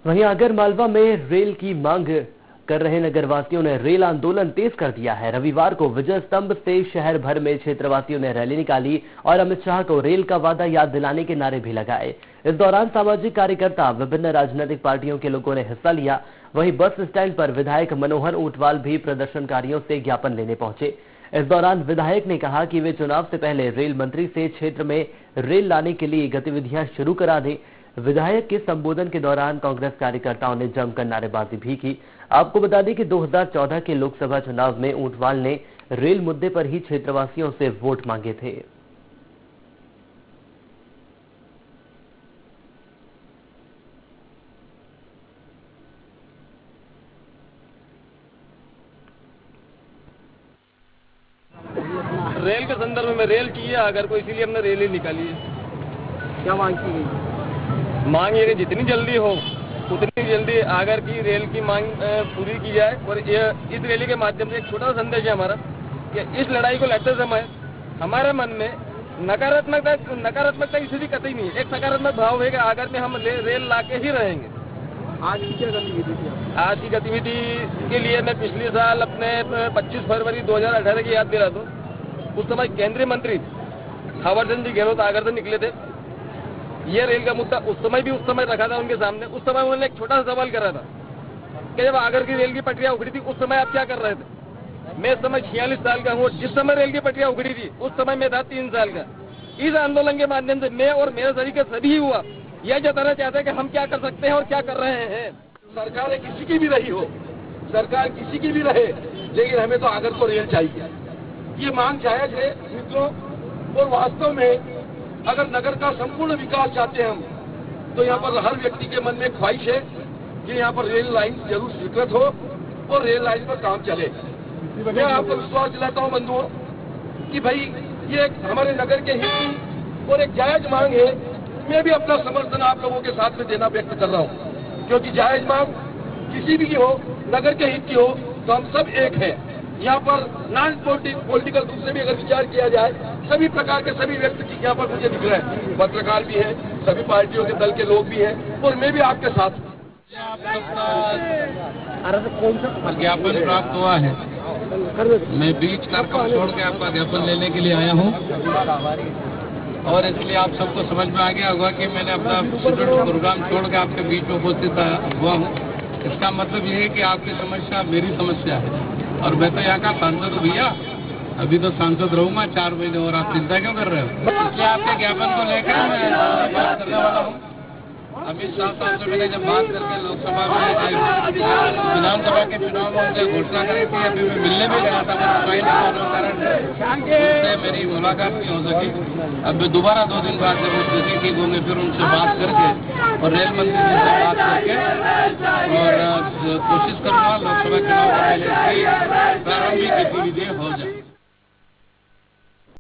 वहीं आगरमालवा में रेल की मांग कर रहे नगरवासियों ने रेल आंदोलन तेज कर दिया है। रविवार को विजय स्तंभ से शहर भर में क्षेत्रवासियों ने रैली निकाली और अमित शाह को रेल का वादा याद दिलाने के नारे भी लगाए। इस दौरान सामाजिक कार्यकर्ता, विभिन्न राजनीतिक पार्टियों के लोगों ने हिस्सा लिया। वहीं बस स्टैंड पर विधायक मनोहर ऊंटवाल भी प्रदर्शनकारियों से ज्ञापन लेने पहुंचे। इस दौरान विधायक ने कहा कि वे चुनाव से पहले रेल मंत्री से क्षेत्र में रेल लाने के लिए गतिविधियां शुरू करा दें। विधायक के संबोधन के दौरान कांग्रेस कार्यकर्ताओं ने जमकर नारेबाजी भी की। आपको बता दें कि 2014 के लोकसभा चुनाव में ऊंटवाल ने रेल मुद्दे पर ही क्षेत्रवासियों से वोट मांगे थे। रेल के संदर्भ में रेल की है अगर को, इसीलिए हमने रेल ही निकाली है। क्या मांग की गई? मांग ये कि जितनी जल्दी हो उतनी जल्दी आगर की रेल की मांग पूरी की जाए। और इस रैली के माध्यम से एक छोटा सा संदेश है हमारा कि इस लड़ाई को लड़ते समय हमारे मन में नकारात्मकता की स्थिति कतई नहीं है। एक सकारात्मक भाव है कि आगर में हम रेल ला के ही रहेंगे। आज की क्या गतिविधि थी? आज की गतिविधि के लिए मैं पिछले साल अपने 25 फरवरी 2018 की याद दिला दूं। उस समय केंद्रीय मंत्री थावरचंद जी गहलोत आगर से निकले थे। ये रेल का मुद्दा उस समय रखा था उनके सामने। उस समय उन्होंने एक छोटा सा सवाल करा था कि जब आगर की रेल की पटरियां उखड़ी थी उस समय आप क्या कर रहे थे। मैं इस समय 46 साल का हूँ। जिस समय रेल की पटरियां उखड़ी थी उस समय मैं था 3 साल का। इस आंदोलन के माध्यम से मैं और मेरे तरीके सभी हुआ यह जताना चाहते हैं कि हम क्या कर सकते हैं और क्या कर रहे हैं। सरकार किसी की भी रही हो, सरकार किसी की भी रहे, लेकिन हमें तो आगर को रेल चाहिए। ये मांग जायज है मित्रों। और वास्तव में अगर नगर का संपूर्ण विकास चाहते हैं हम, तो यहाँ पर हर व्यक्ति के मन में ख्वाहिश है कि यहाँ पर रेल लाइन जरूर स्वीकृत हो और रेल लाइन पर काम चले। मैं आपको विश्वास दिलाता हूँ बंधुओं कि भाई ये हमारे नगर के हित की और एक जायज मांग है। मैं भी अपना समर्थन आप लोगों के साथ में देना व्यक्त कर रहा हूँ, क्योंकि जायज मांग किसी भी की हो, नगर के हित की हो, तो हम सब एक हैं। यहाँ पर नॉन पॉलिटिकल रूप से भी अगर विचार किया जाए, सभी प्रकार के सभी व्यक्ति यहाँ पर मुझे दिख रहे हैं। पत्रकार भी हैं, सभी पार्टियों के दल के लोग भी हैं और मैं भी आपके साथ हूँ। कौन सा ज्ञापन प्राप्त हुआ है? मैं बीच कार्यक्रम छोड़ के आपका ज्ञापन लेने के लिए आया हूँ और इसलिए आप सबको समझ में आ गया होगा कि मैंने अपना स्टूडेंट प्रोग्राम छोड़ के आपके बीच में उपस्थित हुआ हूँ। इसका मतलब ये है कि आपकी समस्या मेरी समस्या है और मैं तो यहाँ का सांसद हूँ भैया। अभी तो सांसद रहूंगा 4 महीने और आप चिंता क्यों कर रहे हो? इसलिए आपके ज्ञापन को लेकर मैं बात करने वाला हूँ। अमित शाह साहब से मैंने जब बात करके लोकसभा में विधानसभा के चुनाव में उनसे घोषणा करी थी, अभी मैं मिलने भी गया था, उससे मेरी मुलाकात नहीं हो सकी। अब मैं दोबारा 2 दिन बाद जब वो स्थिति ठीक होंगे फिर उनसे बात करके और रेल मंत्री जी से बात करके और कोशिश करूंगा लोकसभा चुनाव के पहले प्रारंभिक गतिविधि हो जाए।